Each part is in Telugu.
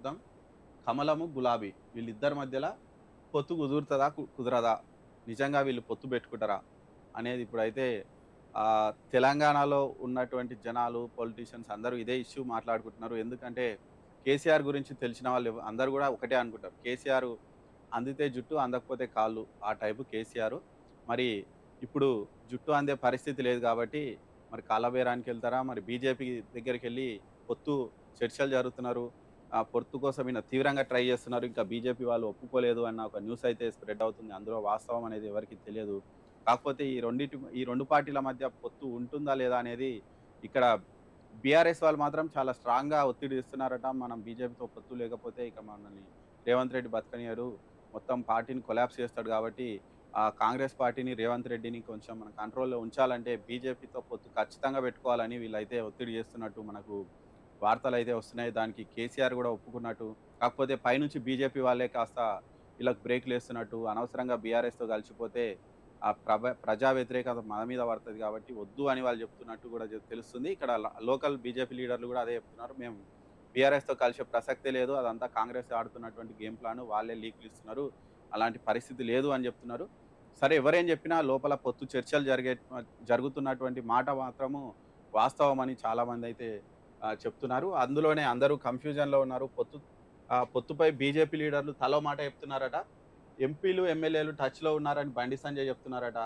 చూద్దాం. కమలము, గులాబీ వీళ్ళిద్దరి మధ్యల పొత్తు కుదురుతదా? కుదరదా? నిజంగా వీళ్ళు పొత్తు పెట్టుకుంటారా? అనేది ఇప్పుడైతే తెలంగాణలో ఉన్నటువంటి జనాలు, పొలిటీషియన్స్ అందరూ ఇదే ఇష్యూ మాట్లాడుకుంటున్నారు. ఎందుకంటే కేసీఆర్ గురించి తెలిసిన వాళ్ళు అందరూ గూడా ఒకటే అనుకుంటారు. కేసీఆర్ అందితే జుట్టు, అందకపోతే కాళ్ళు ఆ టైపు కేసీఆర్. మరి ఇప్పుడు జుట్టు అందే పరిస్థితి లేదు గాబట్టి మరి కాళ్ళ బేరానికెళ్తారా? మరి బీజేపీ దగ్గరికెళ్ళి పొత్తు చర్చలు జరుగుతున్నారు. పొత్తు కోసం ఈయన తీవ్రంగా ట్రై చేస్తున్నారు. ఇంకా బీజేపీ వాళ్ళు ఒప్పుకోలేదు అన్న ఒక న్యూస్ అయితే స్ప్రెడ్ అవుతుంది. అందులో వాస్తవం అనేది ఎవరికీ తెలియదు. కాకపోతే ఈ 2 పార్టీల మధ్య పొత్తు ఉంటుందా? లేదా? అనేది ఇక్కడ బీఆర్ఎస్ వాళ్ళు మాత్రం చాలా స్ట్రాంగ్‌గా ఒత్తిడి ఇస్తున్నారట. మనం బీజేపీతో పొత్తు లేకపోతే ఇక మనల్ని రేవంత్ రెడ్డి బతకనియ్యడు. మొత్తం పార్టీని కొలాప్స్ చేస్తాడు కాబట్టి కాంగ్రెస్ పార్టీని, రేవంత్ రెడ్డిని కొంచెం మన కంట్రోల్‌లో ఉంచాలంటే బీజేపీతో పొత్తు ఖచ్చితంగా పెట్టుకోవాలని వీళ్ళైతే ఒత్తిడి చేస్తున్నట్టు మనకు వార్తలైతే వస్తున్నాయి. దానికి కేసీఆర్ గూడా ఒప్పుకున్నట్టు. కాకపోతే పైనుంచి బీజేపీ వాళ్ళే కాస్త వీళ్ళకి బ్రేకులేస్తున్నట్టు, అనవసరంగా బీఆర్ఎస్‌తో కలిసిపోతే ప్రజా వ్యతిరేకత మన మీద పడతది కాబట్టి వద్దు అని వాళ్ళు చెప్తున్నట్టు గూడా తెలుస్తుంది. ఇక్కడ లోకల్ బీజేపీ లీడర్లు గూడా అదే చెప్తున్నారు. మేము బీఆర్ఎస్‌తో కలిసే ప్రసక్తే లేదు. అదంతా కాంగ్రెస్ ఆడుతున్నటువంటి గేమ్ ప్లాన్. వాళ్ళే లీకులు ఇస్తున్నారు. అలాంటి పరిస్థితి లేదు అని చెప్తున్నారు. సరే ఎవరేం చెప్పినా లోపల పొత్తు చర్చలు జరుగుతున్నటువంటి మాట మాత్రము వాస్తవమని చాలామందైతే చెప్తున్నారు. అందులోనే అందరూ కన్‌ఫ్యూజన్‌లో ఉన్నారు. పొత్తుపై బీజేపీ లీడర్లు తలో మాట చెప్తున్నారట. ఎంపీలు, ఎమ్మెల్యేలు టచ్‌లో ఉన్నారని బండి సంజయ్ చెప్తున్నారట.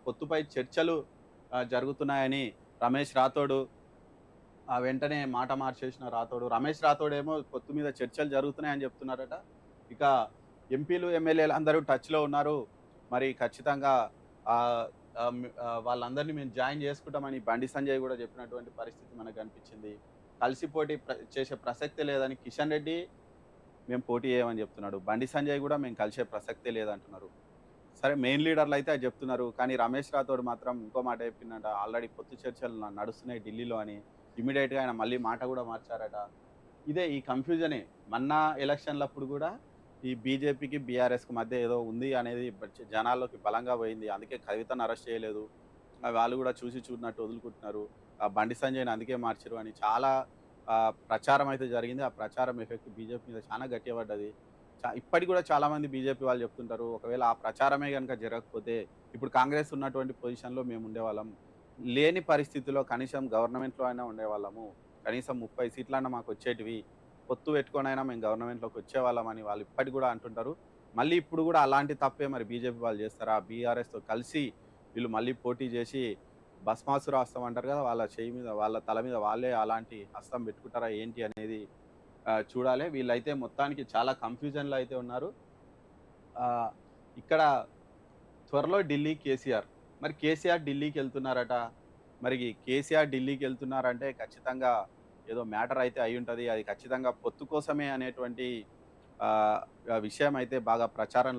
పొత్తుపై చర్చలు జరుగుతున్నాయని రమేష్ రాథోడు వెంటనే మాట మార్చేసిన రాథోడు. రమేష్ రాథోడ్ ఏమో పొత్తు మీద చర్చలు జరుగుతున్నాయని చెప్తున్నారట. ఇక ఎంపీలు, ఎమ్మెల్యేలు అందరూ టచ్‌లో ఉన్నారు. మరి ఖచ్చితంగా ఆహ్, వాళ్ళందరిని మేము జాయిన్ చేసుకుంటామని బండి సంజయ్ గూడా చెప్పినటువంటి పరిస్థితి మనకు కనిపించింది. కలిసి పోటీ చేసే ప్రసక్తే లేదని కిషన్ రెడ్డి మేము పోటీ చేయమని చెప్తున్నాడు. బండి సంజయ్ గూడా మేము కలిసే ప్రసక్తే లేదంటున్నారు. సరే మెయిన్ లీడర్‌లయితే అది చెప్తున్నారు. కానీ రమేష్ రాథోడ్ మాత్రం ఇంకో మాట చెప్పిండంట. ఆల్రెడీ పొత్తు చర్చలు నడుస్తున్నాయి ఢిల్లీలో అని. ఇమ్మీడియేట్‌గా ఆయన మళ్ళీ మాట గూడా మార్చారట. ఇదే ఈ కన్‌ఫ్యూజనే. మొన్న ఎలక్షన్‌లప్పుడు గూడా ఈ బీజేపీకి, బీఆర్ఎస్‌కి మధ్య ఏదో ఉంది అనేది జనాల్లోకి బలంగా పోయింది. అందుకే కవితను అరెస్ట్ చేయలేదు. వాళ్ళు గూడా చూసి చూడనట్టు వదులుకుంటున్నారు. బండి సంజయ్‌ని అందుకే మార్చిర్రు అని చాలా ప్రచారం అయితే జరిగింది. ఆ ప్రచారం ఎఫెక్ట్ బీజేపీ మీద చానా గట్టిగా పడ్డది. ఇప్పటికి గూడా చాలామంది బీజేపీ వాళ్ళు చెప్తుంటారు. ఒకవేళ ఆ ప్రచారమే గనుక జరగకపోతే ఇప్పుడు కాంగ్రెస్ ఉన్నటువంటి పొజిషన్‌లో మేము ఉండేవాళ్ళం. లేని పరిస్థితిలో కనీసం గవర్నమెంట్‌లో అయినా ఉండేవాళ్ళము. కనీసం 30 సీట్లన్నా మాకొచ్చేటివి. పొత్తు పెట్టుకొనైనా మేము గవర్నమెంట్‌లోకి వచ్చేవాళ్ళమని వాళ్ళు ఇప్పటికి గూడా అంటుంటారు. మళ్ళీ ఇప్పుడు గూడా అలాంటి తప్పే మరి బీజేపీ వాళ్ళు చేస్తారా? బీఆర్ఎస్‌తో కలిసి వీళ్ళు మళ్ళీ పోటీ చేసి భస్మాసుర హస్తం అంటారు గదా! వాళ్ళ చెయ్యి మీద, వాళ్ళ తల మీద వాళ్ళే అలాంటి హస్తం పెట్టుకుంటారా ఏంటి అనేది చూడాలి. వీళ్ళైతే మొత్తానికి చాలా కన్‌ఫ్యూజన్‌లో అయితే ఉన్నారు. ఆహ్, ఇక్కడ త్వరలో ఢిల్లీ కేసీఆర్. మరి కేసీఆర్ ఢిల్లీకెళ్తున్నారట. మరి కేసీఆర్ ఢిల్లీకెళ్తున్నారంటే ఖచ్చితంగా ఏదో మ్యాటర్ అయితే అయ్యుంటది. అది ఖచ్చితంగా పొత్తు కోసమే అనేటువంటి ఆహ్, విషయం అయితే బాగా ప్రచారంలో